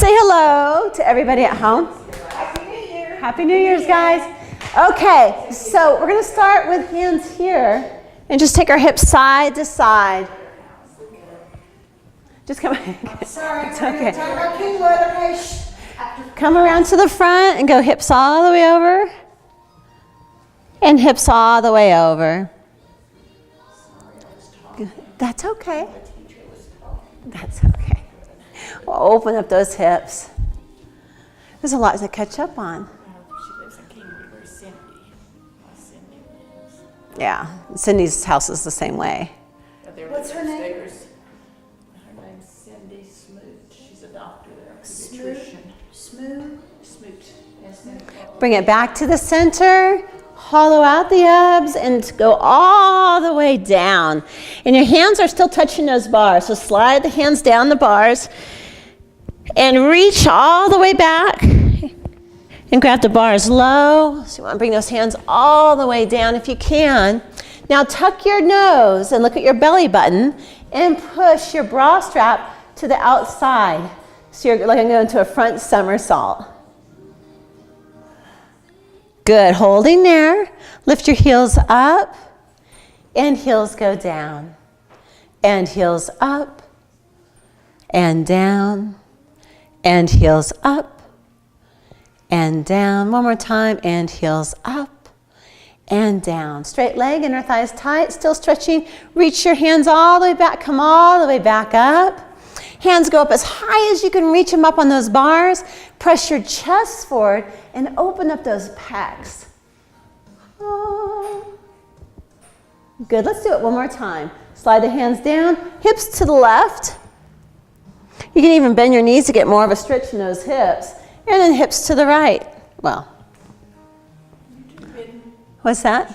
say hello to everybody at home. Happy New Year. Happy New Year's, guys. Okay, so we're going to start with hands here and just take our hips side to side. Just come. Sorry, It's we're okay. going to talk about Kingwood, okay? Come around to the front and go hips all the way over. And hips all the way over. That's okay. That's okay. We'll open up those hips. There's a lot to catch up on. She lives in Kingwood, where Cindy lives. Yeah, Cindy's house is the same way. What's her name? Her name's Cindy Smoot. She's a doctor there, a Smoot? pediatrician. Smooth. Smoot. Yes, ma'am. Bring it back to the center. Hollow out the abs and go all the way down. And your hands are still touching those bars. So slide the hands down the bars and reach all the way back and grab the bars low. So you want to bring those hands all the way down if you can. Now tuck your nose and look at your belly button and push your bra strap to the outside. So you're like going into a front somersault. Good, holding there. Lift your heels up and heels go down. And heels up and down. And heels up and down. One more time, and heels up and down. Straight leg, inner thighs tight, still stretching. Reach your hands all the way back, come all the way back up. Hands go up as high as you can reach them up on those bars. Press your chest forward and open up those pecs. Oh. Good, let's do it one more time. Slide the hands down, hips to the left. You can even bend your knees to get more of a stretch in those hips. And then hips to the right. Well, what's that?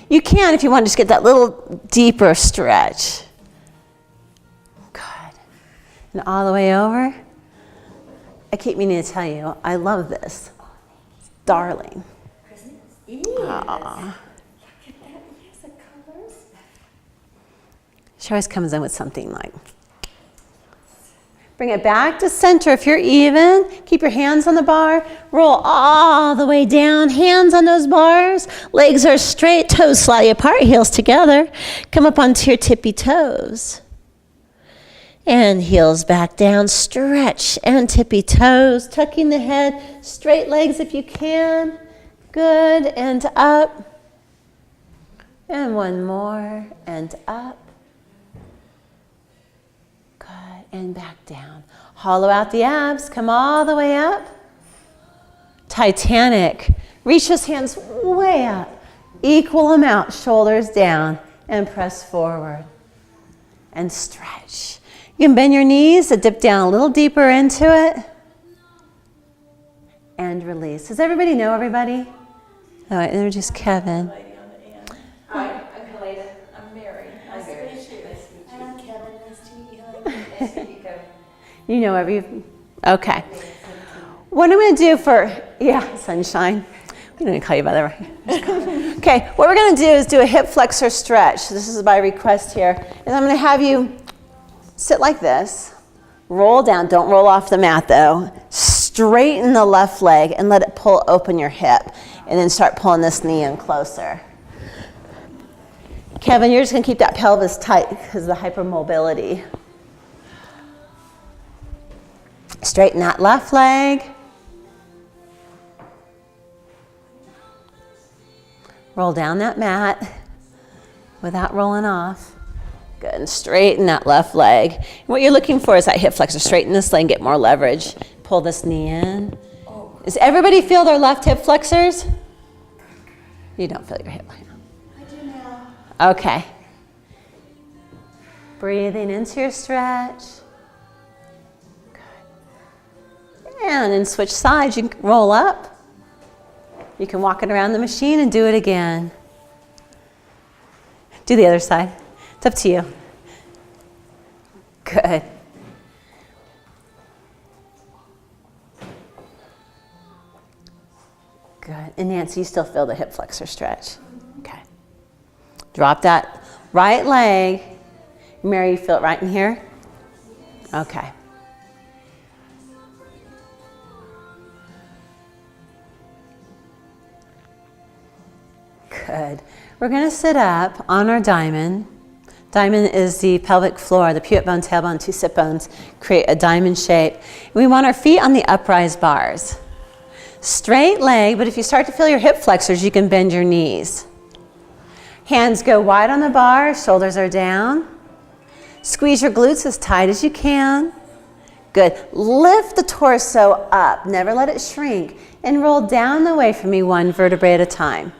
You can if you want to just get that little deeper stretch. Good. And all the way over. I keep meaning to tell you, I love this. Darling. Aww. She always comes in with something like. Bring it back to center if you're even. Keep your hands on the bar. Roll all the way down. Hands on those bars. Legs are straight. Toes slightly apart. Heels together. Come up onto your tippy toes. And heels back down. Stretch and tippy toes. Tucking the head. Straight legs if you can. Good. And up. And one more. And up. And back down. Hollow out the abs. Come all the way up. Titanic. Reach those hands way up. Equal amount. Shoulders down. And press forward. And stretch. You can bend your knees to dip down a little deeper into it. And release. Does everybody know everybody? All right, they're just Kevin. Hi, I'm Helena. I'm Mary. Nice to meet you. And I'm Kevin. Nice to meet you. You know okay. What I'm going to do sunshine. We don't need to call you by that. Okay, what we're going to do is do a hip flexor stretch. So this is my request here. And I'm going to have you sit like this. Roll down. Don't roll off the mat though. Straighten the left leg and let it pull open your hip. And then start pulling this knee in closer. Kevin, you're just going to keep that pelvis tight because of the hypermobility. Straighten that left leg. Roll down that mat without rolling off. Good, and straighten that left leg. And what you're looking for is that hip flexor. Straighten this leg and get more leverage. Pull this knee in. Does everybody feel their left hip flexors? You don't feel your hip flexor. I do now. Okay. Breathing into your stretch. And then switch sides. You can roll up. You can walk it around the machine and do it again. Do the other side. It's up to you. Good. Good. And Nancy, you still feel the hip flexor stretch? Okay. Drop that right leg. Mary, you feel it right in here? Okay. Good. We're going to sit up on our diamond. Diamond is the pelvic floor, the pivot bone, tailbone, two sit bones create a diamond shape. We want our feet on the uprise bars. Straight leg, but if you start to feel your hip flexors, you can bend your knees. Hands go wide on the bar, shoulders are down. Squeeze your glutes as tight as you can. Good. Lift the torso up, never let it shrink, and roll down the way for me, one vertebrae at a time.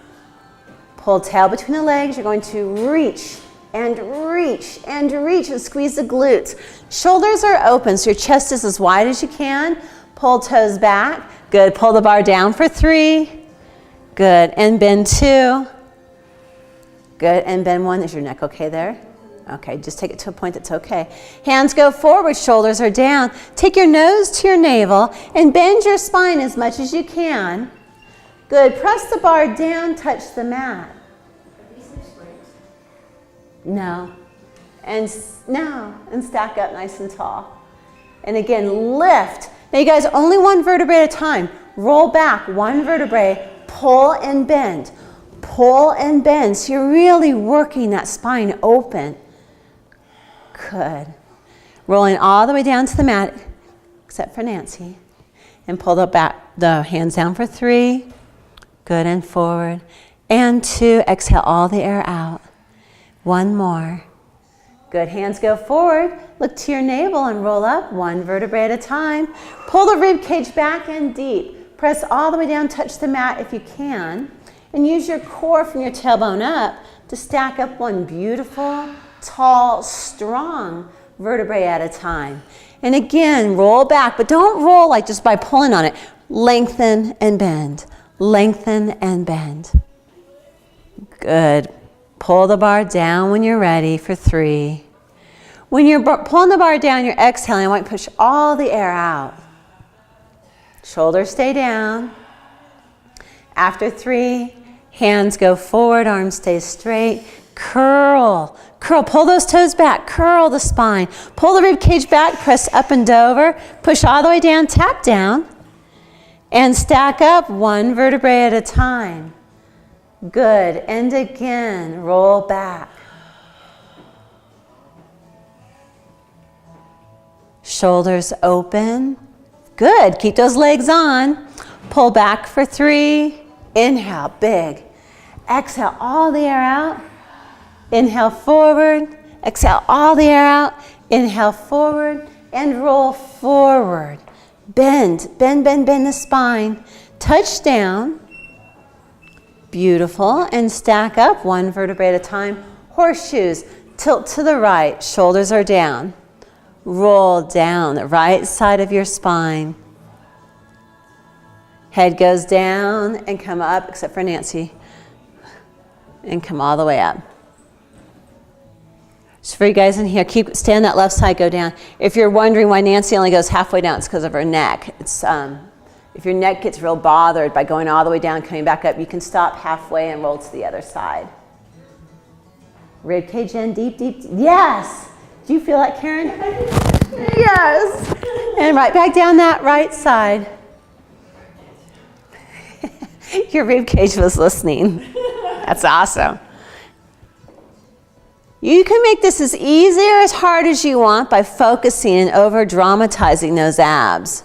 Pull tail between the legs, you're going to reach and reach and reach and squeeze the glutes. Shoulders are open, so your chest is as wide as you can. Pull toes back. Good. Pull the bar down for 3. Good. And bend 2. Good. And bend 1. Is your neck okay there? Okay. Just take it to a point that's okay. Hands go forward. Shoulders are down. Take your nose to your navel and bend your spine as much as you can. Good. Press the bar down. Touch the mat. No. And stack up nice and tall. And again, lift. Now you guys, only one vertebrae at a time. Roll back, one vertebrae, pull and bend. Pull and bend. So you're really working that spine open. Good. Rolling all the way down to the mat, except for Nancy. And pull the hands down for 3. Good, and forward. And 2. Exhale all the air out. 1 more. Good. Hands go forward. Look to your navel and roll up, one vertebrae at a time. Pull the rib cage back and deep. Press all the way down, touch the mat if you can. And use your core from your tailbone up to stack up one beautiful, tall, strong vertebrae at a time. And again, roll back, but don't roll like just by pulling on it. Lengthen and bend. Lengthen and bend. Good. Pull the bar down when you're ready for 3. When you're pulling the bar down, you're exhaling. I want you to push all the air out. Shoulders stay down. After 3, hands go forward, arms stay straight. Curl, curl, pull those toes back, curl the spine. Pull the rib cage back, press up and over. Push all the way down, tap down. And stack up one vertebrae at a time. Good. And again, roll back. Shoulders open. Good. Keep those legs on. Pull back for 3. Inhale, big. Exhale all the air out. Inhale forward. Exhale all the air out. Inhale forward and roll forward. Bend, bend, bend, bend the spine. Touch down. Beautiful. And stack up one vertebrae at a time. Horseshoes. Tilt to the right. Shoulders are down. Roll down the right side of your spine. Head goes down and come up, except for Nancy. And come all the way up. So for you guys in here, stay on that left side, go down. If you're wondering why Nancy only goes halfway down, it's because of her neck. It's if your neck gets real bothered by going all the way down, coming back up, you can stop halfway and roll to the other side. Rib cage in, deep, deep, deep. Yes! Do you feel that, Karen? Yes! And right back down that right side. Your rib cage was listening. That's awesome. You can make this as easy or as hard as you want by focusing and over-dramatizing those abs.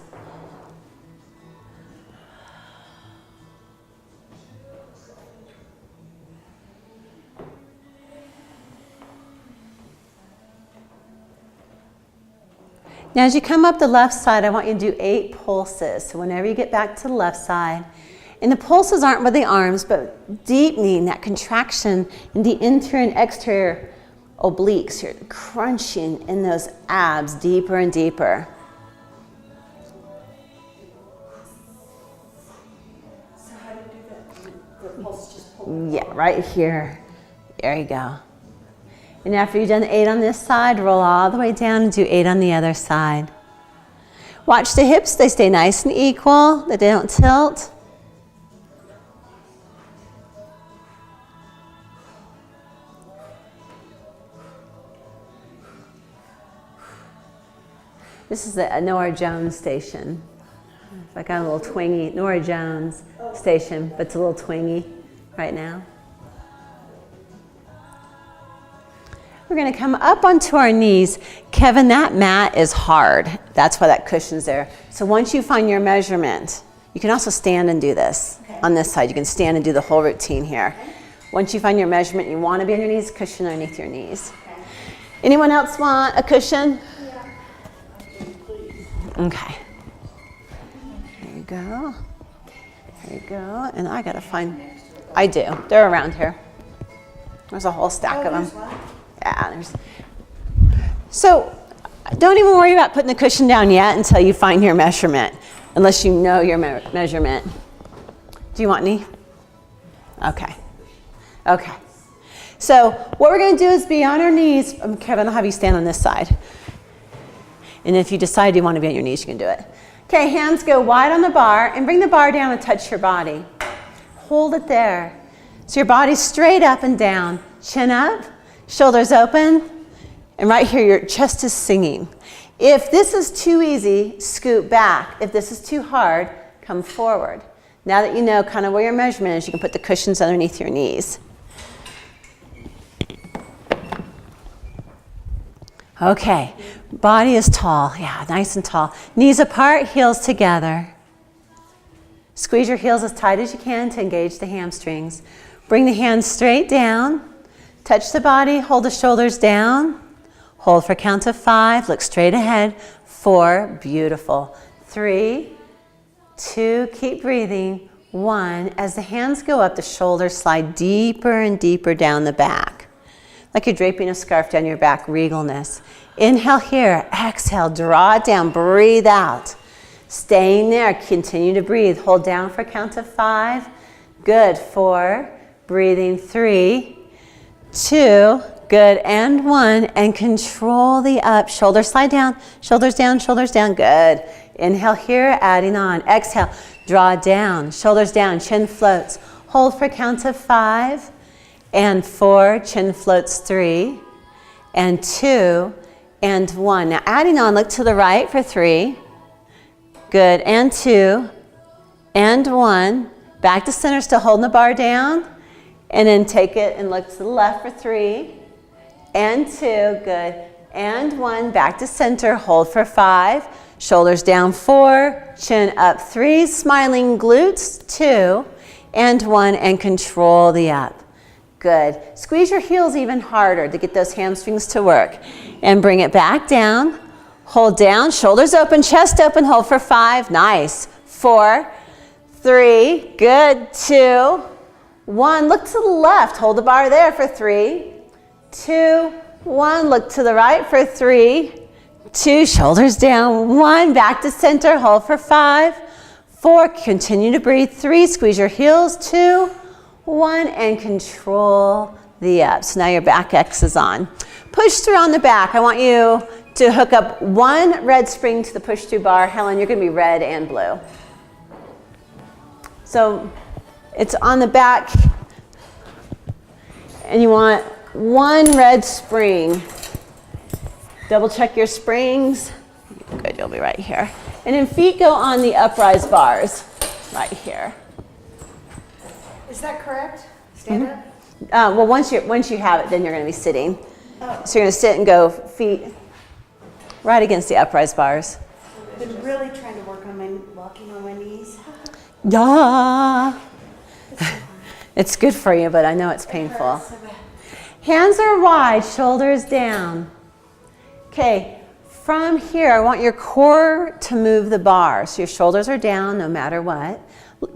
Now as you come up the left side, I want you to do 8 pulses. So whenever you get back to the left side, and the pulses aren't with the arms, but deepening that contraction in the interior and exterior obliques. You're crunching in those abs deeper and deeper. So how do you do that? The pulse just pull? Yeah, right here. There you go. And after you've done 8 on this side, roll all the way down and do 8 on the other side. Watch the hips, they stay nice and equal, that they don't tilt. This is a Nora Jones station. It's like a little twingy, Nora Jones station, but it's a little twingy right now. We're going to come up onto our knees. Kevin, that mat is hard. That's why that cushion's there. So once you find your measurement, you can also stand and do this. Okay. On this side, you can stand and do the whole routine here. Okay. Once you find your measurement, you want to be on your knees, cushion underneath your knees. Okay. Anyone else want a cushion? Yeah. Okay. There you go. There you go. And I got to find, I do. They're around here. There's a whole stack of them. There's one. Yeah, there's. So don't even worry about putting the cushion down yet until you find your measurement, unless you know your measurement. Do you want any? Okay. Okay. So what we're going to do is be on our knees. Kevin, I'll have you stand on this side. And if you decide you want to be on your knees, you can do it. Okay, hands go wide on the bar and bring the bar down and touch your body. Hold it there. So your body's straight up and down. Chin up, shoulders open, and right here your chest is singing. If this is too easy, scoot back. If this is too hard, come forward. Now that you know kind of where your measurement is, you can put the cushions underneath your knees. Okay, body is tall, yeah, nice and tall. Knees apart, heels together. Squeeze your heels as tight as you can to engage the hamstrings. Bring the hands straight down. Touch the body, hold the shoulders down. Hold for a count of 5, look straight ahead. 4, beautiful. 3, 2, keep breathing. 1, as the hands go up, the shoulders slide deeper and deeper down the back. Like you're draping a scarf down your back, regalness. Inhale here, exhale, draw it down, breathe out. Staying there, continue to breathe. Hold down for a count of 5. Good, 4, breathing 3, 2, good, and 1, and control the up. Shoulders slide down, shoulders down, good. Inhale here, adding on. Exhale, draw down, shoulders down, chin floats. Hold for a count of 5. And 4, chin floats 3, and 2, and 1. Now adding on, look to the right for 3, good, and 2, and 1. Back to center, still holding the bar down, and then take it and look to the left for 3, and 2, good, and 1. Back to center, hold for 5, shoulders down 4, chin up 3, smiling glutes 2, and 1, and control the up. Good. Squeeze your heels even harder to get those hamstrings to work. And bring it back down. Hold down, shoulders open, chest open, hold for 5. Nice. 4, 3, good. 2, 1. Look to the left. Hold the bar there for 3, 2, 1. Look to the right for 3, 2. Shoulders down. 1. Back to center. Hold for 5, 4. Continue to breathe. 3. Squeeze your heels. 2, 1, and control the up. So now your back X is on. Push through on the back. I want you to hook up 1 red spring to the push through bar. Helen, you're going to be red and blue. So it's on the back, and you want 1 red spring. Double check your springs. Good, you'll be right here. And then feet go on the uprise bars right here. Is that correct? Stand up? Well, once you have it, then you're going to be sitting. Oh. So you're going to sit and go feet right against the uprise bars. I've been really trying to work on walking on my knees. Yeah. It's good for you, but I know it's painful. So bad. Hands are wide, shoulders down. Okay, from here, I want your core to move the bar. So your shoulders are down no matter what.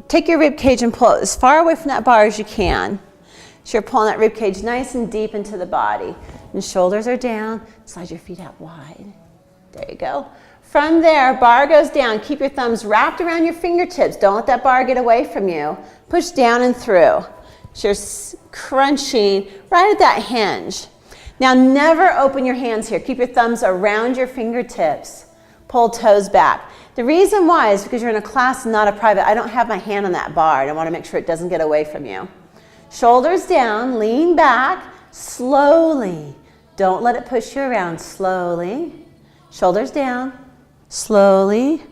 Take your rib cage and pull it as far away from that bar as you can. So you're pulling that rib cage nice and deep into the body. And shoulders are down. Slide your feet out wide. There you go. From there, bar goes down. Keep your thumbs wrapped around your fingertips. Don't let that bar get away from you. Push down and through. So you're crunching right at that hinge. Now never open your hands here. Keep your thumbs around your fingertips. Pull toes back. The reason why is because you're in a class and not a private. I don't have my hand on that bar, and I want to make sure it doesn't get away from you. Shoulders down, lean back, slowly. Don't let it push you around, slowly. Shoulders down, slowly.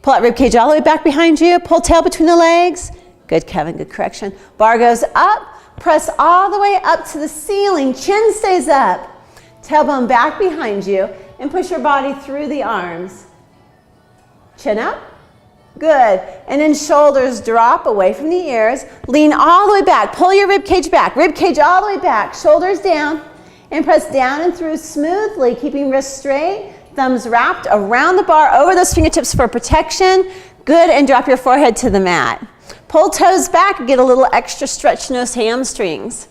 Pull that rib cage all the way back behind you. Pull tail between the legs. Good, Kevin, good correction. Bar goes up, press all the way up to the ceiling. Chin stays up. Tailbone back behind you, and push your body through the arms. Chin up. Good. And then shoulders drop away from the ears. Lean all the way back. Pull your rib cage back. Rib cage all the way back. Shoulders down. And press down and through smoothly, keeping wrists straight. Thumbs wrapped around the bar, over those fingertips for protection. Good. And drop your forehead to the mat. Pull toes back. Get a little extra stretch in those hamstrings.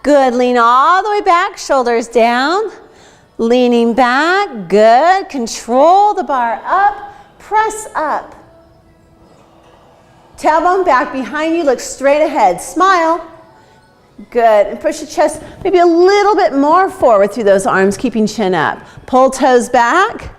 Good. Lean all the way back. Shoulders down. Leaning back. Good. Control the bar up. Press up. Tailbone back behind you, look straight ahead. Smile. Good. And push your chest maybe a little bit more forward through those arms, keeping chin up. Pull toes back.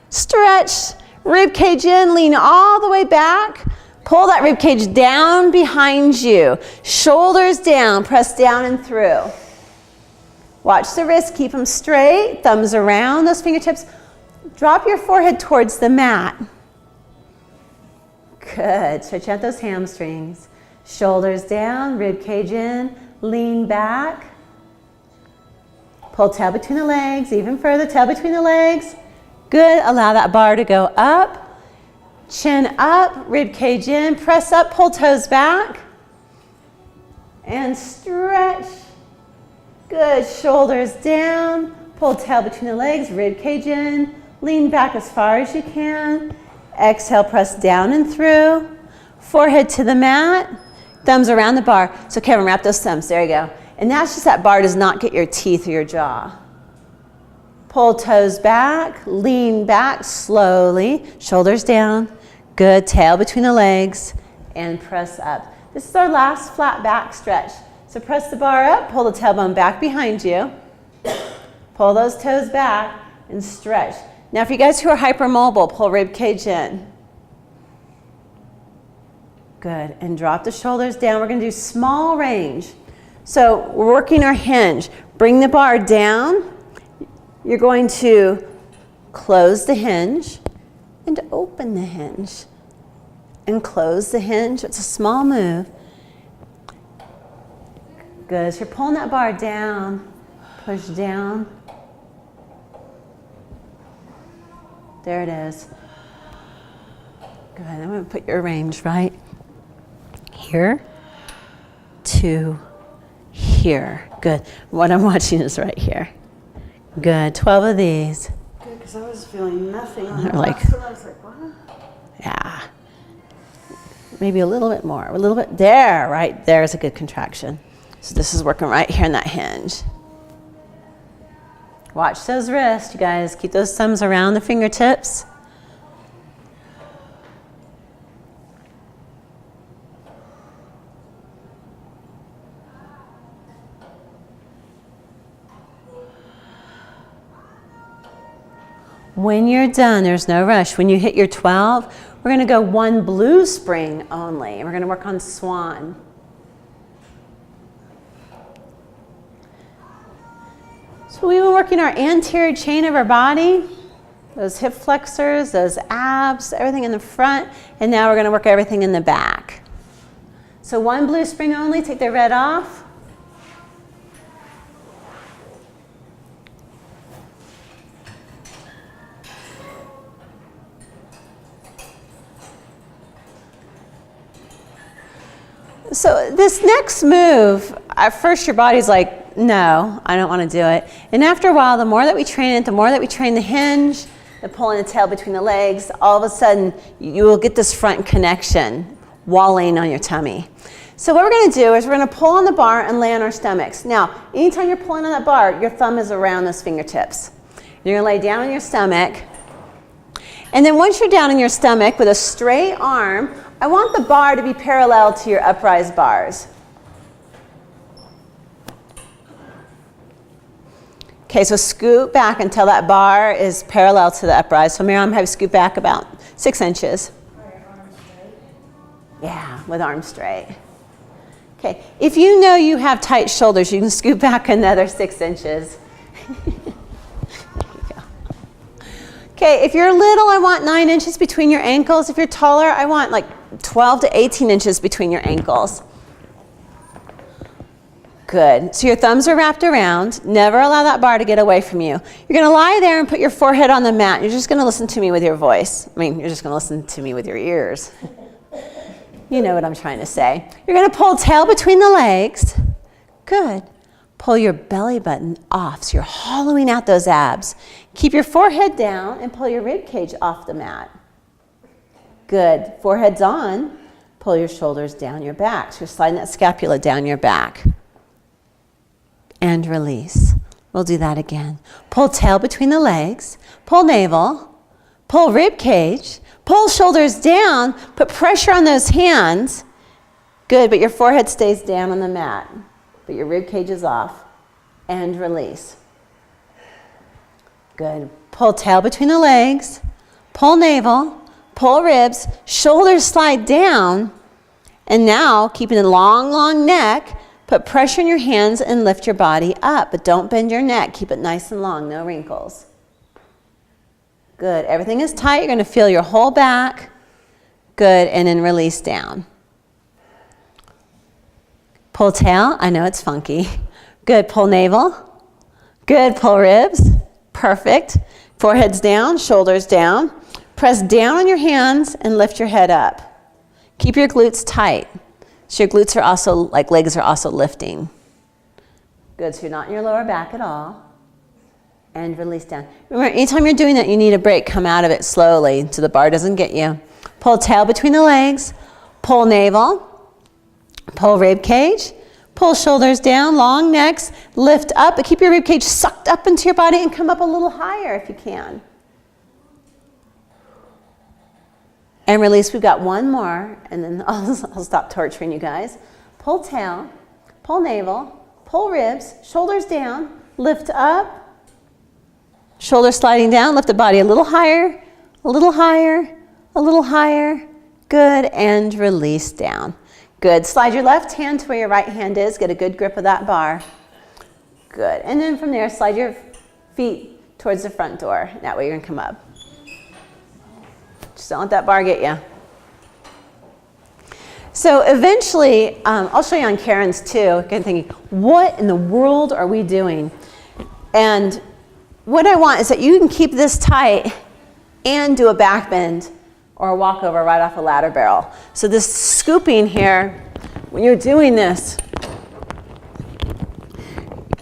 Stretch. Rib cage in, lean all the way back. Pull that rib cage down behind you. Shoulders down, press down and through. Watch the wrists, keep them straight. Thumbs around those fingertips. Drop your forehead towards the mat. Good. Stretch out those hamstrings. Shoulders down, rib cage in, lean back. Pull tail between the legs, even further, tail between the legs. Good. Allow that bar to go up. Chin up, rib cage in, press up, pull toes back. And stretch. Good. Shoulders down, pull tail between the legs, rib cage in, lean back as far as you can. Exhale, press down and through. Forehead to the mat. Thumbs around the bar. So Kevin, wrap those thumbs. There you go. And that's just that bar does not get your teeth or your jaw. Pull toes back. Lean back slowly. Shoulders down. Good. Tail between the legs. And press up. This is our last flat back stretch. So press the bar up. Pull the tailbone back behind you. Pull those toes back and stretch. Now for you guys who are hypermobile, pull rib cage in. Good. And drop the shoulders down. We're going to do small range. So we're working our hinge. Bring the bar down. You're going to close the hinge and open the hinge. And close the hinge. It's a small move. Good. So you're pulling that bar down. Push down. There it is. Good. I'm going to put your range right here to here. Good. What I'm watching is right here. Good. 12 of these. Good, because I was feeling nothing on They're the like- last one. I was like, what? Yeah. Maybe a little bit more. A little bit. There. Right there is a good contraction. So this is working right here in that hinge. Watch those wrists, you guys. Keep those thumbs around the fingertips. When you're done, there's no rush. When you hit your 12, we're going to go one blue spring only. And we're going to work on swan. So we've been working our anterior chain of our body, those hip flexors, those abs, everything in the front, and now we're going to work everything in the back. So one blue spring only, take the red off. So this next move, at first your body's like, no, I don't want to do it. And after a while, the more that we train it, the more that we train the hinge, the pulling the tail between the legs, all of a sudden you will get this front connection, walling on your tummy. So what we're going to do is we're going to pull on the bar and lay on our stomachs. Now, anytime you're pulling on that bar, your thumb is around those fingertips. You're going to lay down on your stomach. And then once you're down on your stomach with a straight arm, I want the bar to be parallel to your uprise bars. Okay, so scoot back until that bar is parallel to the uprise. So Miriam, have you scoot back about 6 inches. Yeah, with arms straight. Okay, if you know you have tight shoulders, you can scoot back another 6 inches. There you go. Okay, if you're little, I want 9 inches between your ankles. If you're taller, I want like 12 to 18 inches between your ankles. Good. So your thumbs are wrapped around. Never allow that bar to get away from you. You're going to lie there and put your forehead on the mat. You're just going to listen to me with your voice. I mean, you're just going to listen to me with your ears. You know what I'm trying to say. You're going to pull tail between the legs. Good. Pull your belly button off, so you're hollowing out those abs. Keep your forehead down and pull your rib cage off the mat. Good. Forehead's on. Pull your shoulders down your back. So you're sliding that scapula down your back. And release. We'll do that again. Pull tail between the legs. Pull navel. Pull rib cage. Pull shoulders down. Put pressure on those hands. Good, but your forehead stays down on the mat. But your rib cage is off. And release. Good. Pull tail between the legs. Pull navel. Pull ribs. Shoulders slide down. And now, keeping a long, long neck, put pressure in your hands and lift your body up. But don't bend your neck. Keep it nice and long. No wrinkles. Good. Everything is tight. You're going to feel your whole back. Good. And then release down. Pull tail. I know it's funky. Good. Pull navel. Good. Pull ribs. Perfect. Forehead's down. Shoulders down. Press down on your hands and lift your head up. Keep your glutes tight. So your glutes are also, like legs are also lifting. Good, so you're not in your lower back at all. And release down. Remember, anytime you're doing that, you need a break. Come out of it slowly so the bar doesn't get you. Pull tail between the legs. Pull navel. Pull rib cage. Pull shoulders down, long necks. Lift up, but keep your rib cage sucked up into your body and come up a little higher if you can. And release. We've got one more, and then I'll stop torturing you guys. Pull tail, pull navel, pull ribs, shoulders down, lift up, shoulders sliding down, lift the body a little higher, a little higher, a little higher. Good, and release down. Good. Slide your left hand to where your right hand is. Get a good grip of that bar. Good. And then from there, slide your feet towards the front door. That way you're going to come up. Just don't let that bar get you. So eventually, I'll show you on Karen's too. Again, thinking, what in the world are we doing? And what I want is that you can keep this tight and do a back bend or a walkover right off a ladder barrel. So this scooping here, when you're doing this,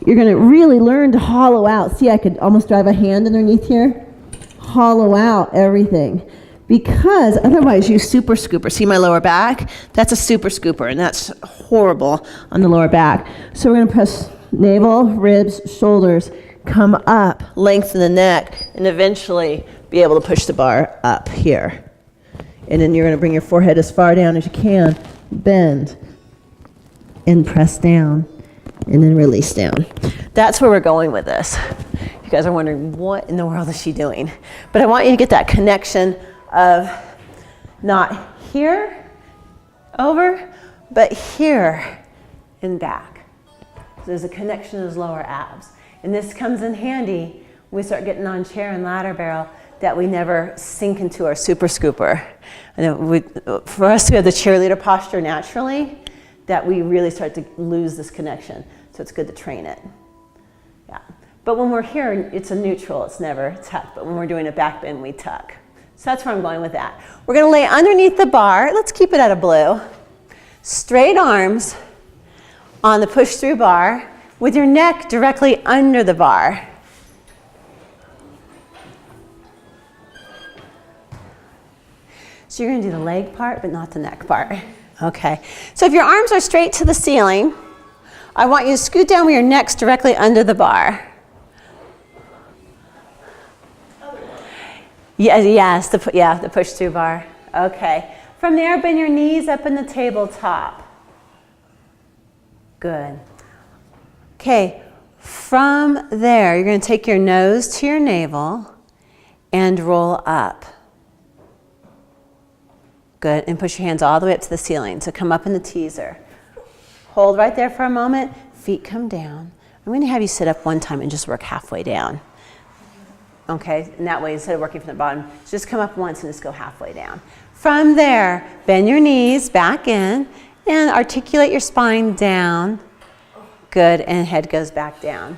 you're going to really learn to hollow out. See, I could almost drive a hand underneath here. Hollow out everything. Because otherwise you super scooper. See my lower back? That's a super scooper, and that's horrible on the lower back. So we're going to press navel, ribs, shoulders, come up, lengthen the neck, and eventually be able to push the bar up here. And then you're going to bring your forehead as far down as you can, bend, and press down, and then release down. That's where we're going with this. You guys are wondering, what in the world is she doing? But I want you to get that connection of not here, over, but here and back. So there's a connection to those lower abs. And this comes in handy when we start getting on chair and ladder barrel, that we never sink into our super scooper. And for us to have the cheerleader posture naturally, that we really start to lose this connection. So it's good to train it. Yeah. But when we're here, it's a neutral, it's never tuck. But when we're doing a back bend, we tuck. So that's where I'm going with that. We're going to lay underneath the bar. Let's keep it at a blue. Straight arms on the push-through bar with your neck directly under the bar. So you're going to do the leg part, but not the neck part. Okay. So if your arms are straight to the ceiling, I want you to scoot down with your necks directly under the bar. Yes, the push-through bar. Okay. From there, bend your knees up in the tabletop. Good. Okay. From there, you're going to take your nose to your navel and roll up. Good. And push your hands all the way up to the ceiling. So come up in the teaser. Hold right there for a moment. Feet come down. I'm going to have you sit up one time and just work halfway down. Okay, and that way, instead of working from the bottom, just come up once and just go halfway down. From there, bend your knees back in and articulate your spine down. Good, and head goes back down.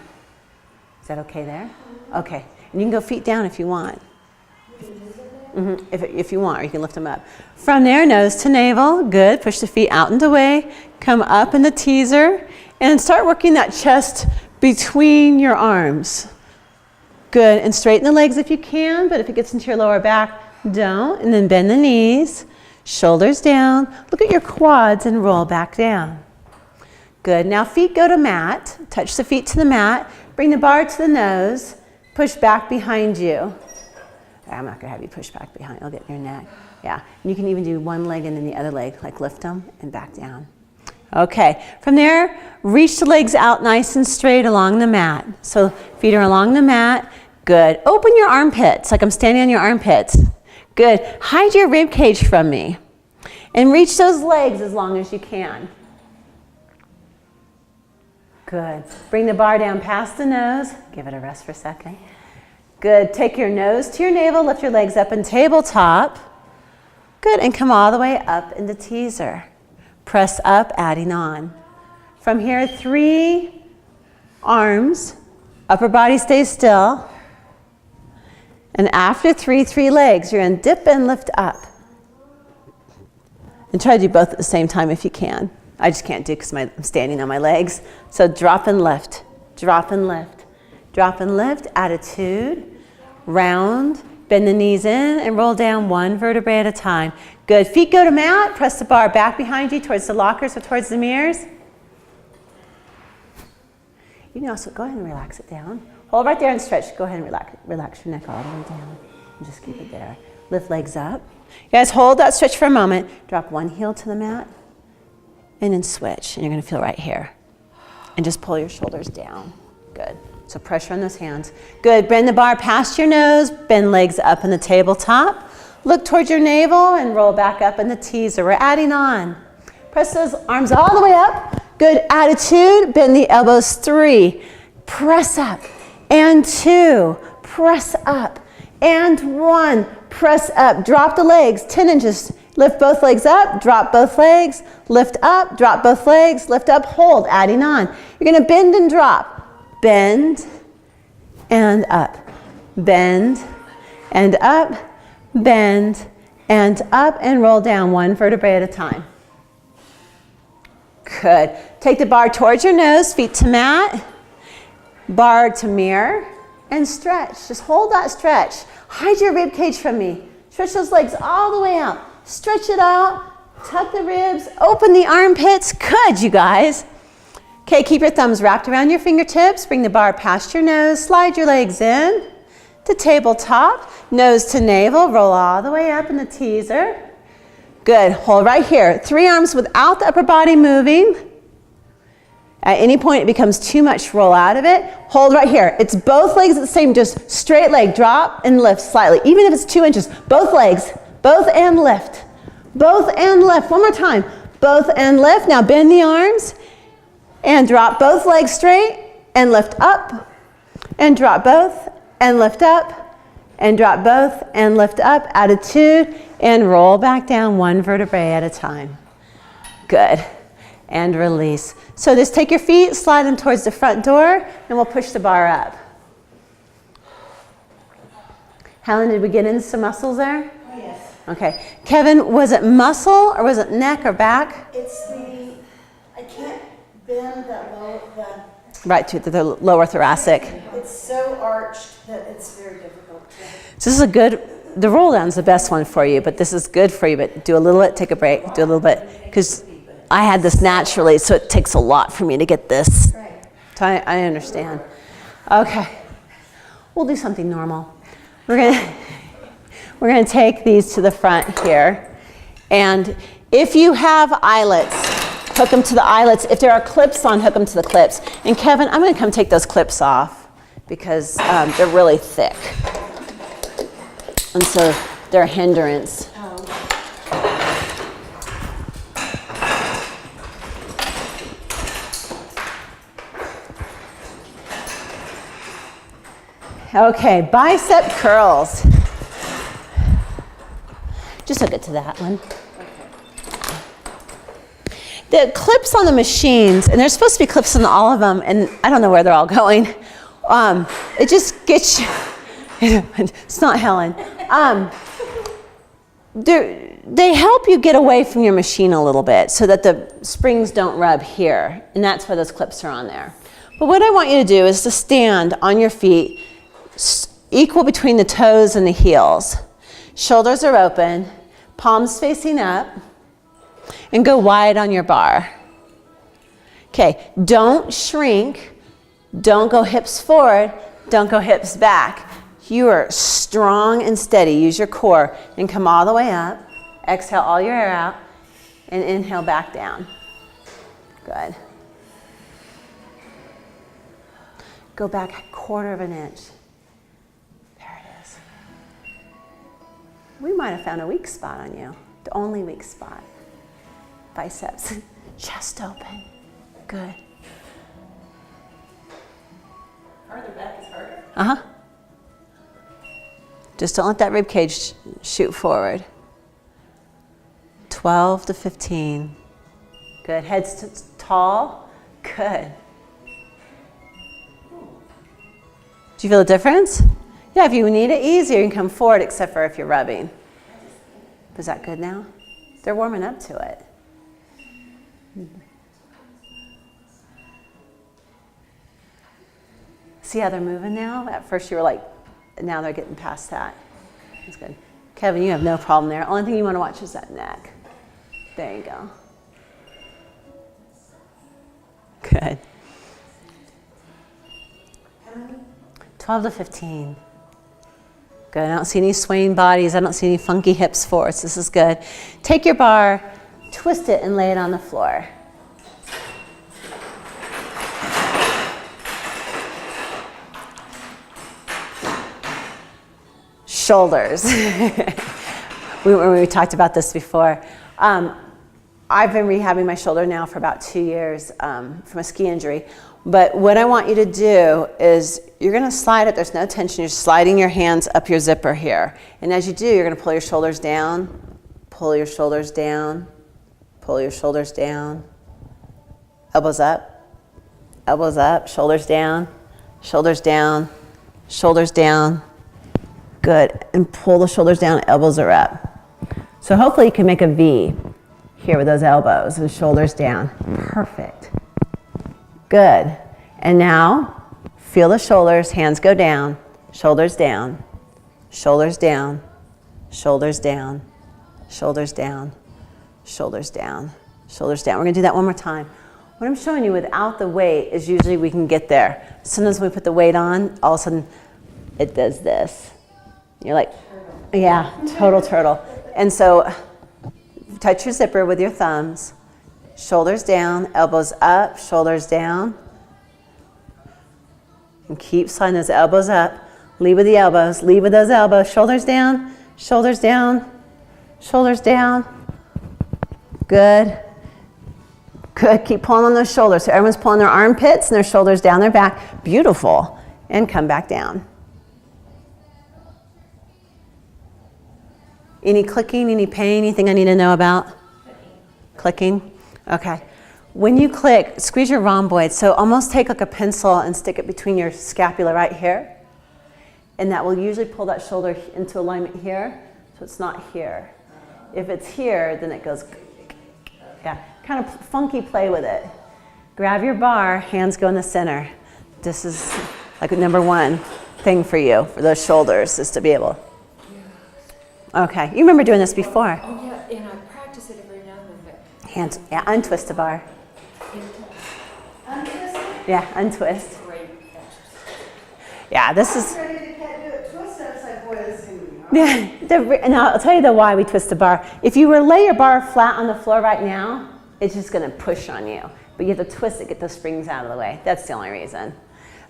Is that okay there? Okay, and you can go feet down if you want. If you want, or you can lift them up. From there, nose to navel, good. Push the feet out and away. Come up in the teaser, and start working that chest between your arms. Good, and straighten the legs if you can, but if it gets into your lower back, don't. And then bend the knees, shoulders down. Look at your quads and roll back down. Good, now feet go to mat. Touch the feet to the mat. Bring the bar to the nose. Push back behind you. I'm not gonna have you push back behind, I'll get in your neck. Yeah, and you can even do one leg and then the other leg, like lift them and back down. Okay, from there, reach the legs out nice and straight along the mat. So feet are along the mat, good. Open your armpits, like I'm standing on your armpits. Good, hide your rib cage from me. And reach those legs as long as you can. Good, bring the bar down past the nose, give it a rest for a second. Good, take your nose to your navel, lift your legs up in tabletop. Good, and come all the way up into teaser. Press up, adding on. From here, 3 arms, upper body stays still. And after 3 legs, you're gonna dip and lift up. And try to do both at the same time if you can. I just can't do it because I'm standing on my legs. So drop and lift, drop and lift. Drop and lift, attitude, round, bend the knees in and roll down 1 vertebrae at a time. Good, feet go to mat, press the bar back behind you towards the lockers or towards the mirrors. You can also go ahead and relax it down. Hold right there and stretch. Go ahead and relax your neck all the way down. And just keep it there. Lift legs up. You guys hold that stretch for a moment. Drop one heel to the mat and then switch. And you're gonna feel right here. And just pull your shoulders down. Good. So pressure on those hands. Good, bend the bar past your nose, bend legs up in the tabletop. Look towards your navel and roll back up in the teaser. We're adding on. Press those arms all the way up. Good attitude, bend the elbows 3. Press up, and 2. Press up, and 1. Press up, drop the legs, 10 inches. Lift both legs up, drop both legs, lift up, drop both legs, lift up, hold, adding on. You're gonna bend and drop. Bend and up, bend and up, bend and up, and roll down 1 vertebrae at a time. Good. Take the bar towards your nose, feet to mat, bar to mirror, and stretch. Just hold that stretch. Hide your rib cage from me. Stretch those legs all the way out. Stretch it out, tuck the ribs, open the armpits. Good, you guys. Okay, keep your thumbs wrapped around your fingertips. Bring the bar past your nose. Slide your legs in to tabletop. Nose to navel. Roll all the way up in the teaser. Good. Hold right here. 3 arms without the upper body moving. At any point it becomes too much, roll out of it. Hold right here. It's both legs at the same, just straight leg. Drop and lift slightly. Even if it's 2 inches. Both legs. Both and lift. Both and lift. One more time. Both and lift. Now bend the arms. And drop both legs straight and lift up, and drop both and lift up, and drop both and lift up, attitude, and roll back down 1 vertebrae at a time. Good, and release. So just take your feet, slide them towards the front door, and we'll push the bar up. Helen, did we get into some muscles there? Oh, yes. Okay. Kevin, was it muscle or was it neck or back? It's I can't bend that low, Right to the lower thoracic. it's so arched that it's very difficult to. So this is a good, the roll down's the best one for you, but this is good for you, but do a little bit, take a break, do a little bit, because I had this naturally, so it takes a lot for me to get this. Right. So I understand. Okay, we'll do something normal. We're gonna take these to the front here, and if you have eyelets, hook them to the eyelets. If there are clips on, hook them to the clips. And Kevin, I'm gonna come take those clips off because they're really thick. And so they're a hindrance. Okay, bicep curls. Just hook it to that one. The clips on the machines, and there's supposed to be clips on all of them, and I don't know where they're all going. It just gets you, it's not Helen. They help you get away from your machine a little bit so that the springs don't rub here, and that's why those clips are on there. But what I want you to do is to stand on your feet, equal between the toes and the heels. Shoulders are open, palms facing up, and go wide on your bar. Okay, don't shrink, don't go hips forward, don't go hips back. You are strong and steady. Use your core and come all the way up. Exhale all your air out and inhale back down. Good. Go back a quarter of an inch. There it is. We might have found a weak spot on you. The only weak spot. Biceps. Chest open. Good. Farther back is harder. Uh-huh. Just don't let that rib cage shoot forward. 12 to 15. Good. Head's tall. Good. Do you feel a difference? Yeah, if you need it easier, you can come forward, except for if you're rubbing. Is that good now? They're warming up to it. See how they're moving now? At first you were like, now they're getting past that. That's good. Kevin, you have no problem there. Only thing you want to watch is that neck. There you go. Good. 12 to 15. Good. I don't see any swaying bodies. I don't see any funky hips for us. This is good. Take your bar, twist it, and lay it on the floor. Shoulders. we talked about this before. I've been rehabbing my shoulder now for about 2 years from a ski injury. But what I want you to do is you're going to slide it. There's no tension. You're sliding your hands up your zipper here. And as you do, you're going to pull your shoulders down, pull your shoulders down, pull your shoulders down. Elbows up, shoulders down, shoulders down, shoulders down. Good. And pull the shoulders down, elbows are up. So hopefully you can make a V here with those elbows and shoulders down. Perfect. Good. And now feel the shoulders, hands go down, shoulders down, shoulders down, shoulders down, shoulders down, shoulders down, shoulders down. We're going to do that one more time. What I'm showing you without the weight is usually we can get there. Sometimes when we put the weight on, all of a sudden it does this. You're like, yeah, total turtle. And so touch your zipper with your thumbs. Shoulders down, elbows up, shoulders down. And keep sliding those elbows up. Lead with the elbows, lead with those elbows. Shoulders down, shoulders down, shoulders down. Good. Good, keep pulling on those shoulders. So everyone's pulling their armpits and their shoulders down their back. Beautiful. And come back down. Any clicking, any pain, anything I need to know about? Clicking? Okay. When you click, squeeze your rhomboid. So almost take like a pencil and stick it between your scapula right here. And that will usually pull that shoulder into alignment here. So it's not here. If it's here, then it goes, yeah. Kind of funky play with it. Grab your bar, hands go in the center. This is like a number one thing for you, for those shoulders, is to be able. Okay, you remember doing this before. Oh yeah, and I practice it every now and then. Hands, yeah, untwist the bar. Untwist? Yeah, untwist. Great exercise. Yeah, this is. I was ready to do it, twist it. I was like, boy, this is going to be hard. Yeah, and I'll tell you the why we twist the bar. If you were to lay your bar flat on the floor right now, it's just going to push on you. But you have to twist it, get those springs out of the way. That's the only reason.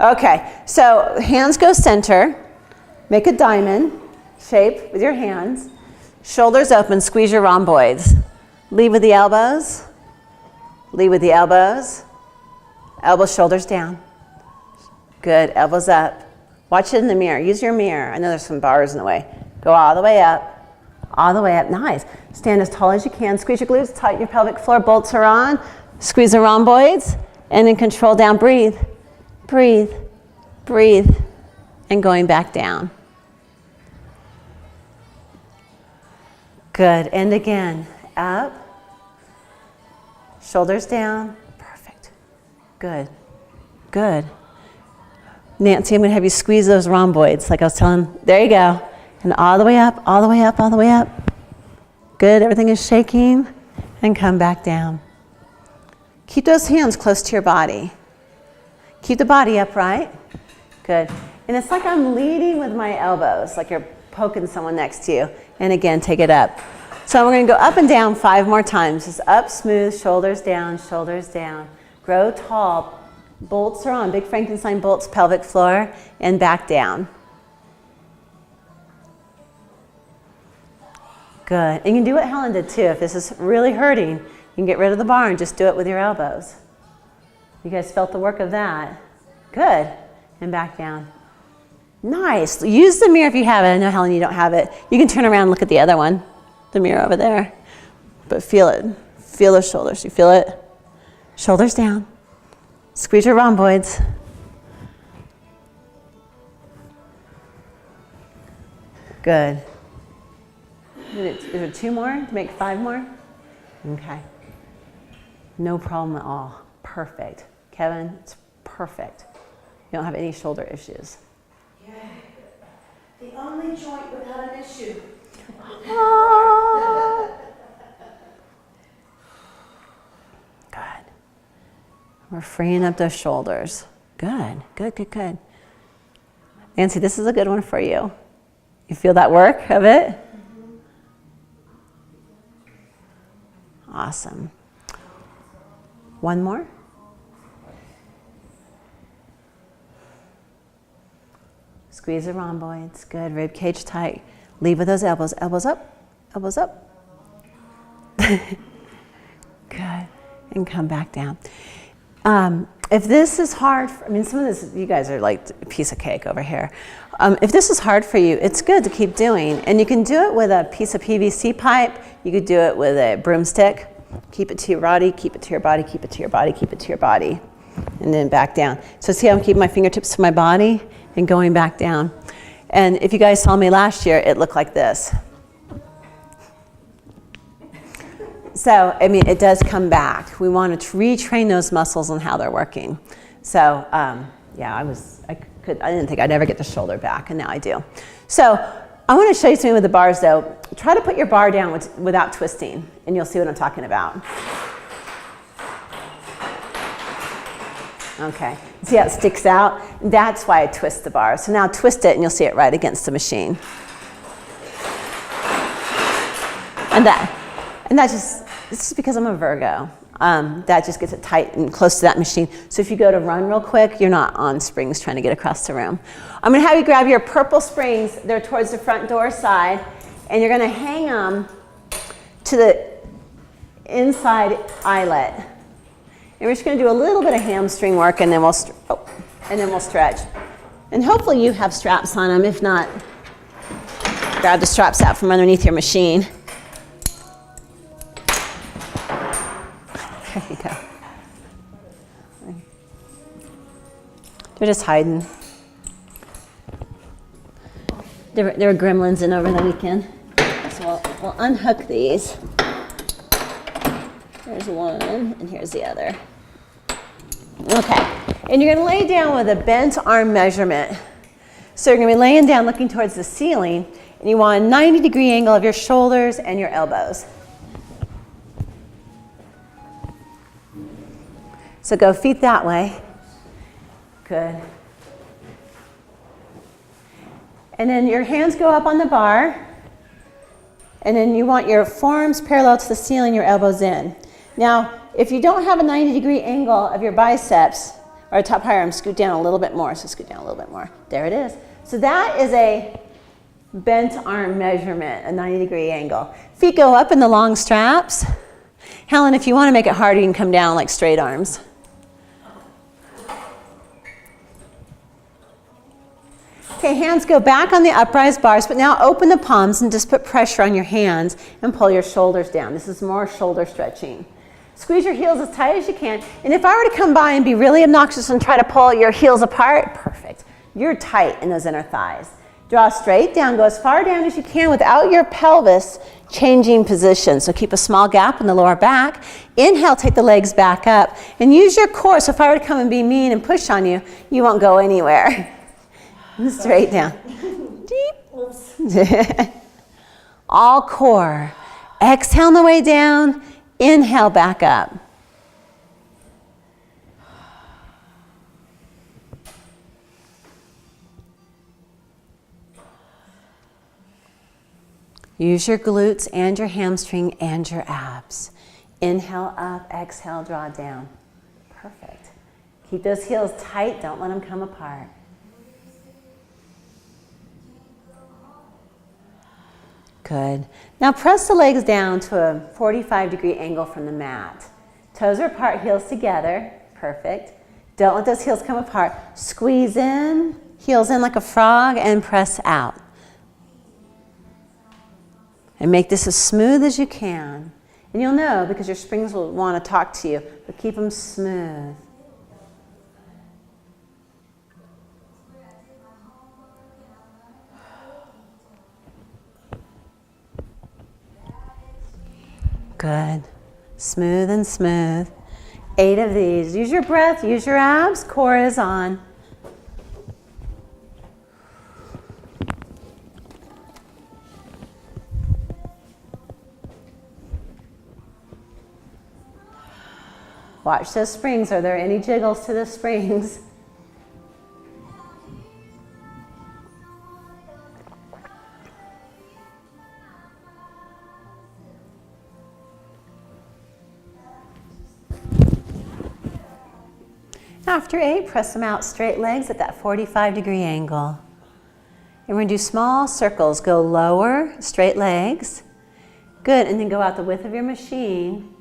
Okay, so hands go center. Make a diamond shape with your hands. Shoulders open, squeeze your rhomboids. Lead with the elbows. Lead with the elbows. Elbows, shoulders down. Good, elbows up. Watch it in the mirror. Use your mirror. I know there's some bars in the way. Go all the way up. all the way up. Nice. Stand as tall as you can. Squeeze your glutes, tighten your pelvic floor. Bolts are on. Squeeze the rhomboids. And then control down. Breathe. Breathe. Breathe. And going back down. Good. And again. Up. Shoulders down. Perfect. Good. Good. Nancy, I'm going to have you squeeze those rhomboids like I was telling. There you go. And all the way up, all the way up, all the way up. Good. Everything is shaking. And come back down. Keep those hands close to your body. Keep the body upright. Good. And it's like I'm leading with my elbows, like you're poking someone next to you. And again, take it up. So we're going to go up and down 5 more times. Just up, smooth, shoulders down, grow tall. Bolts are on, big Frankenstein bolts, pelvic floor, and back down. Good. And you can do what Helen did too. If this is really hurting, you can get rid of the bar and just do it with your elbows. You guys felt the work of that. Good. And back down. Nice. Use the mirror if you have it. I know, Helen, you don't have it. You can turn around and look at the other one, the mirror over there. But feel it. Feel those shoulders. You feel it? Shoulders down. Squeeze your rhomboids. Good. Is there 2 more to make 5 more? Okay. No problem at all. Perfect. Kevin, it's perfect. You don't have any shoulder issues. Yeah. The only joint without an issue. Good. We're freeing up those shoulders. Good, good, good, good. Nancy, this is a good one for you. You feel that work of it? Mm-hmm. Awesome. 1 more. Squeeze the rhomboids. Good. Rib cage tight. Lead with those elbows. Elbows up. Elbows up. Good. And come back down. If this is hard, some of this, you guys are like a piece of cake over here. If this is hard for you, it's good to keep doing. And you can do it with a piece of PVC pipe. You could do it with a broomstick. Keep it to your body, keep it to your body, keep it to your body, keep it to your body. And then back down. So see how I'm keeping my fingertips to my body and going back down. And if you guys saw me last year, it looked like this. So, it does come back. We want to retrain those muscles and how they're working. So, yeah, I didn't think I'd ever get the shoulder back, and now I do. So, I want to show you something with the bars, though. Try to put your bar down without twisting, and you'll see what I'm talking about. Okay, see how it sticks out? That's why I twist the bar. So now twist it, and you'll see it right against the machine. And this is because I'm a Virgo. That just gets it tight and close to that machine. So if you go to run real quick, you're not on springs trying to get across the room. I'm going to have you grab your purple springs. They're towards the front door side. And you're going to hang them to the inside eyelet. And we're just going to do a little bit of hamstring work, and then we'll stretch. And hopefully you have straps on them. If not, grab the straps out from underneath your machine. There you go. They're just hiding. There were gremlins in over the weekend. So we'll unhook these. There's one, and here's the other. Okay, and you're going to lay down with a bent arm measurement. So you're going to be laying down looking towards the ceiling, and you want a 90-degree angle of your shoulders and your elbows. So go feet that way. Good. And then your hands go up on the bar, and then you want your forearms parallel to the ceiling, your elbows in. Now, if you don't have a 90-degree angle of your biceps or a top higher arm, scoot down a little bit more. So scoot down a little bit more. There it is. So that is a bent arm measurement, a 90-degree angle. Feet go up in the long straps. Helen, if you want to make it harder, you can come down like straight arms. Okay, hands go back on the upright bars, but now open the palms and just put pressure on your hands and pull your shoulders down. This is more shoulder stretching. Squeeze your heels as tight as you can. And if I were to come by and be really obnoxious and try to pull your heels apart, perfect. You're tight in those inner thighs. Draw straight down, go as far down as you can without your pelvis changing position. So keep a small gap in the lower back. Inhale, take the legs back up and use your core. So if I were to come and be mean and push on you, you won't go anywhere. Straight down. Deep. All core. Exhale on the way down. Inhale back up. Use your glutes and your hamstring and your abs. Inhale up, exhale, draw down. Perfect. Keep those heels tight, don't let them come apart. Good. Now press the legs down to a 45-degree angle from the mat. Toes are apart, heels together. Perfect. Don't let those heels come apart. Squeeze in, heels in like a frog, and press out. And make this as smooth as you can. And you'll know because your springs will want to talk to you, but keep them smooth. Good. Smooth and smooth. 8 of these. Use your breath, use your abs, core is on. Watch those springs. Are there any jiggles to the springs? After 8, press them out straight legs at that 45-degree angle. And we're going to do small circles. Go lower, straight legs. Good, and then go out the width of your machine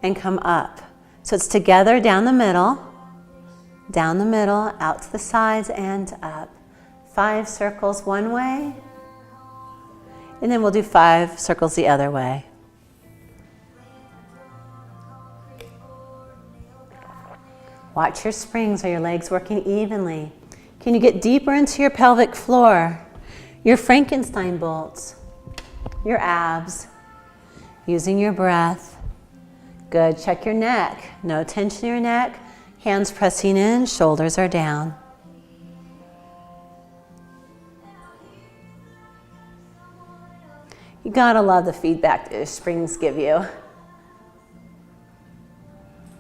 and come up. So it's together down the middle, out to the sides and up. 5 circles one way, and then we'll do 5 circles the other way. Watch your springs. Are your legs working evenly? Can you get deeper into your pelvic floor? Your Frankenstein bolts, your abs, using your breath. Good. Check your neck. No tension in your neck. Hands pressing in, shoulders are down. You gotta love the feedback that your springs give you.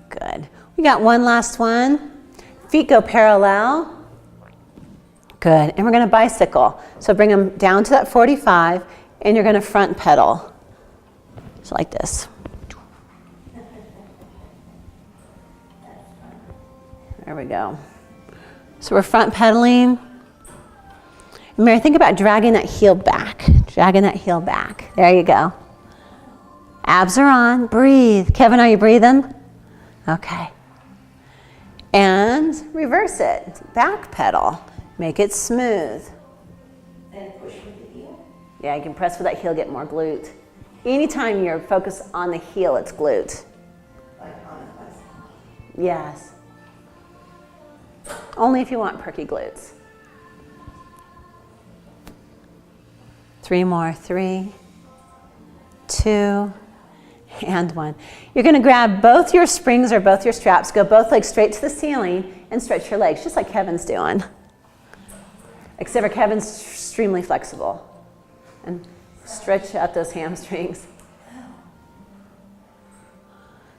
Good. We got one last one. Feet go parallel. Good. And we're gonna bicycle. So bring them down to that 45 and you're gonna front pedal. So like this. There we go. So we're front pedaling. Mary, think about dragging that heel back. Dragging that heel back. There you go. Abs are on. Breathe. Kevin, are you breathing? Okay. And reverse it. Back pedal. Make it smooth. And push with the heel. Yeah, you can press with that heel, get more glute. Anytime you're focused on the heel, it's glute. Like on a bicycle. Yes. Only if you want perky glutes. 3 more. 3, 2, and 1. You're going to grab both your springs or both your straps, go both legs straight to the ceiling, and stretch your legs, just like Kevin's doing. Except for Kevin's extremely flexible. And stretch out those hamstrings.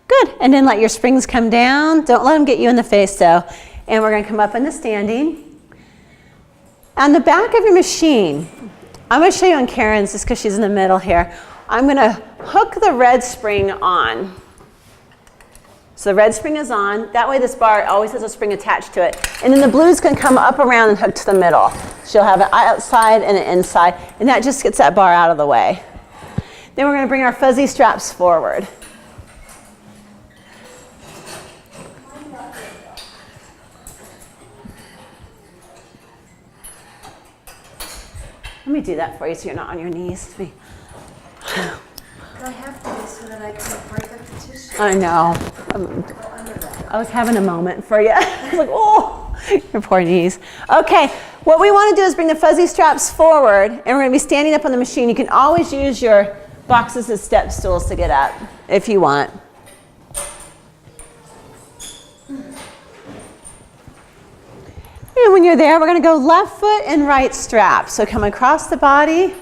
Good. And then let your springs come down. Don't let them get you in the face, though. And we're going to come up into standing. On the back of your machine, I'm going to show you on Karen's just because she's in the middle here. I'm going to hook the red spring on. So the red spring is on. That way this bar always has a spring attached to it. And then the blues can come up around and hook to the middle. So you'll have an outside and an inside. And that just gets that bar out of the way. Then we're going to bring our fuzzy straps forward. Let me do that for you so you're not on your knees. I have to do so that I can break up the tissue. I know. I was having a moment for you. I was like, oh, your poor knees. Okay, what we want to do is bring the fuzzy straps forward, and we're going to be standing up on the machine. You can always use your boxes as step stools to get up if you want. And when you're there, we're going to go left foot and right strap. So come across the body.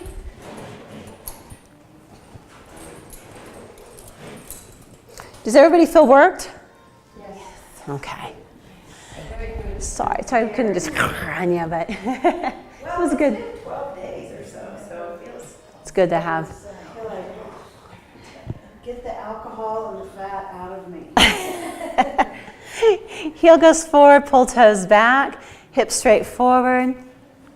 Does everybody feel worked? Yes. Okay. Sorry I couldn't just on you, but it was good. It's been 12 days or so it feels. It's good to have. Get the alcohol and the fat out of me. Heel goes forward, pull toes back, hips straight forward.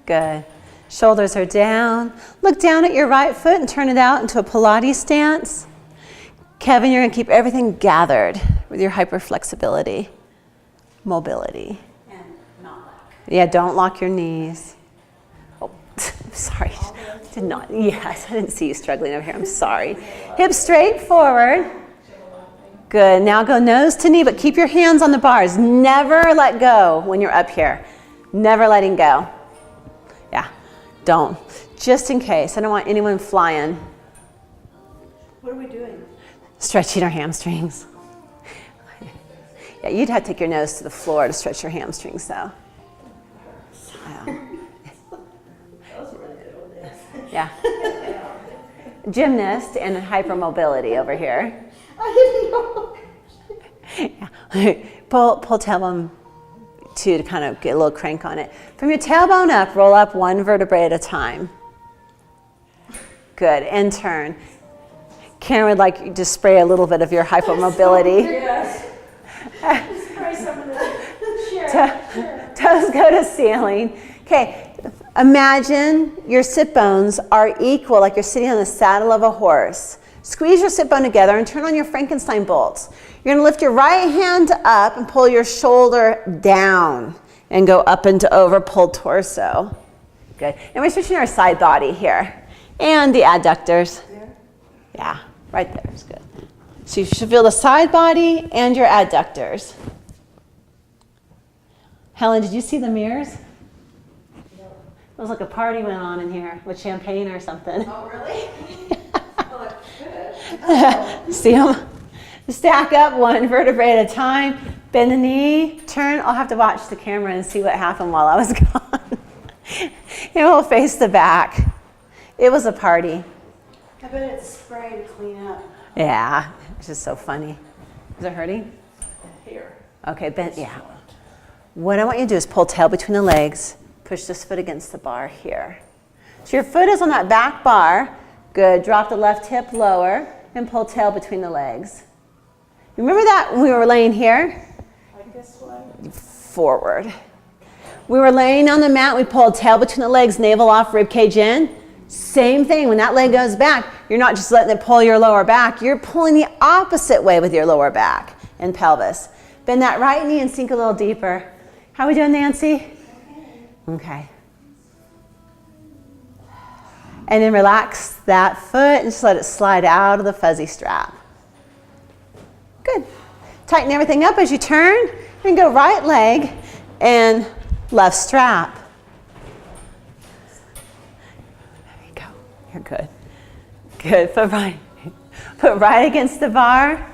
Good. Shoulders are down. Look down at your right foot and turn it out into a Pilates stance. Kevin, you're going to keep everything gathered with your hyperflexibility, mobility. And not lock. Yeah, don't lock your knees. Oh, sorry. Did not. Yes, I didn't see you struggling over here. I'm sorry. Hips straight forward. Good. Now go nose to knee, but keep your hands on the bars. Never let go when you're up here. Never letting go. Yeah, don't. Just in case. I don't want anyone flying. What are we doing? Stretching our hamstrings. Yeah, you'd have to take your nose to the floor to stretch your hamstrings, though. Yeah. Gymnast and hypermobility over here. I didn't know. Yeah. Pull tailbone to kind of get a little crank on it. From your tailbone up, roll up one vertebrae at a time. Good, and turn. Karen would like you to spray a little bit of your hypermobility. Yes. Spray some of the Toes go to ceiling. Okay, imagine your sit bones are equal, like you're sitting on the saddle of a horse. Squeeze your sit bone together and turn on your Frankenstein bolts. You're gonna lift your right hand up and pull your shoulder down and go up and over, pull torso. Good. And we're switching our side body here. And the adductors. Yeah, right there is good. So you should feel the side body and your adductors. Helen, did you see the mirrors? No. It was like a party went on in here with champagne or something. Oh, really? Well, it could. See them? Stack up one vertebrae at a time. Bend the knee, turn. I'll have to watch the camera and see what happened while I was gone. And we'll face the back. It was a party. I bet it's spray to clean up. Yeah, it's just so funny. Is it hurting? Here. Okay, bend, yeah. What I want you to do is pull tail between the legs. Push this foot against the bar here. So your foot is on that back bar. Good. Drop the left hip lower and pull tail between the legs. Remember that when we were laying here? Like this way? Forward. We were laying on the mat. We pulled tail between the legs, navel off, rib cage in. Same thing. When that leg goes back, you're not just letting it pull your lower back. You're pulling the opposite way with your lower back and pelvis. Bend that right knee and sink a little deeper. How are we doing, Nancy? Okay. And then relax that foot and just let it slide out of the fuzzy strap. Good. Tighten everything up as you turn and go right leg and left strap. There you go. You're good. Good. Put right against the bar.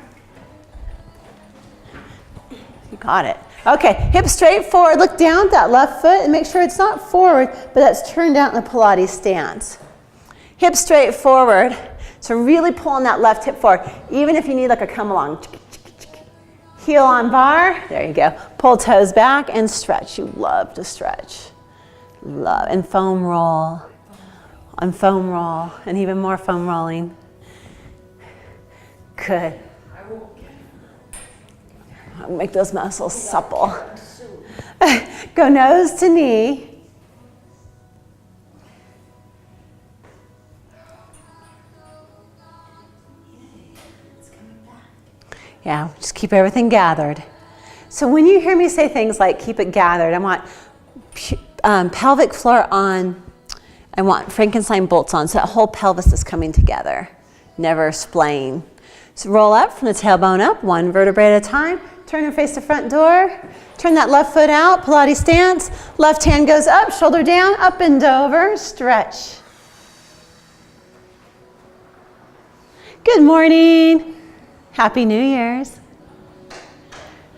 You got it. Okay, hips straight forward. Look down at that left foot and make sure it's not forward, but that's turned out in a Pilates stance. Hips straight forward. So really pulling that left hip forward, even if you need like a come along. Heel on bar. There you go. Pull toes back and stretch. You love to stretch. Love. And foam roll. And foam roll. And even more foam rolling. Good. Make those muscles supple. Go nose to knee. Yeah, just keep everything gathered. So when you hear me say things like keep it gathered, I want pelvic floor on I want Frankenstein bolts on so that whole pelvis is coming together, never splaying. So roll up from the tailbone up, one vertebrae at a time. Turn and face the front door. Turn that left foot out, Pilates stance. Left hand goes up, shoulder down, up and over, stretch. Good morning. Happy New Year's.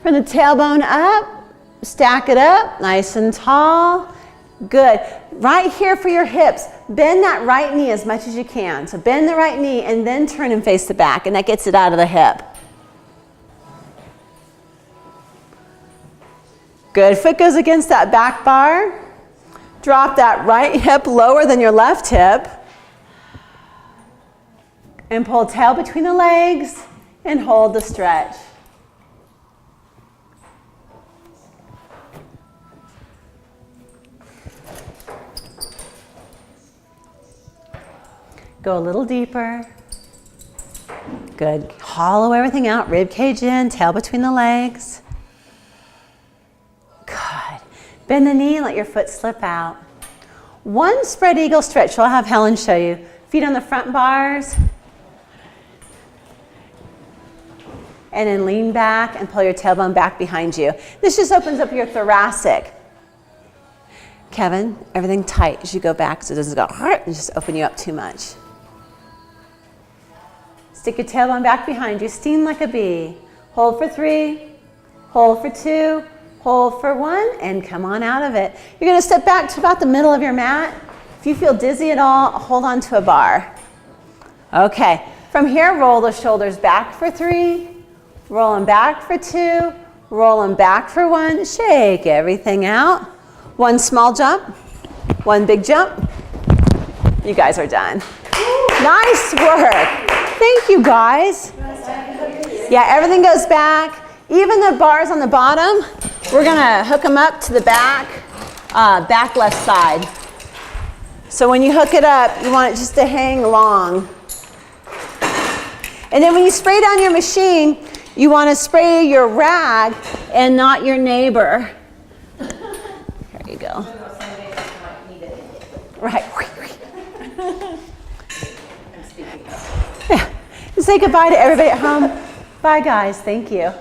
From the tailbone up, stack it up, nice and tall. Good. Right here for your hips, bend that right knee as much as you can. So bend the right knee and then turn and face the back, and that gets it out of the hip. Good. Foot goes against that back bar. Drop that right hip lower than your left hip. And pull tail between the legs and hold the stretch. Go a little deeper. Good. Hollow everything out. Rib cage in, tail between the legs. Good. Bend the knee and let your foot slip out. One spread eagle stretch. I'll have Helen show you. Feet on the front bars. And then lean back and pull your tailbone back behind you. This just opens up your thoracic. Kevin, everything tight as you go back so it doesn't go and just open you up too much. Stick your tailbone back behind you. Sting like a bee. Hold for 3, hold for 2, hold for 1, and come on out of it. You're going to step back to about the middle of your mat. If you feel dizzy at all, hold on to a bar. Okay, from here, roll the shoulders back for 3, roll them back for 2, roll them back for 1. Shake everything out. One small jump, one big jump. You guys are done. Nice work. Thank you, guys. Yeah, everything goes back. Even the bars on the bottom, we're gonna hook them up to the back left side. So when you hook it up, you want it just to hang long. And then when you spray down your machine, you want to spray your rag and not your neighbor. There you go. Right. Yeah. Say goodbye to everybody at home. Bye, guys. Thank you.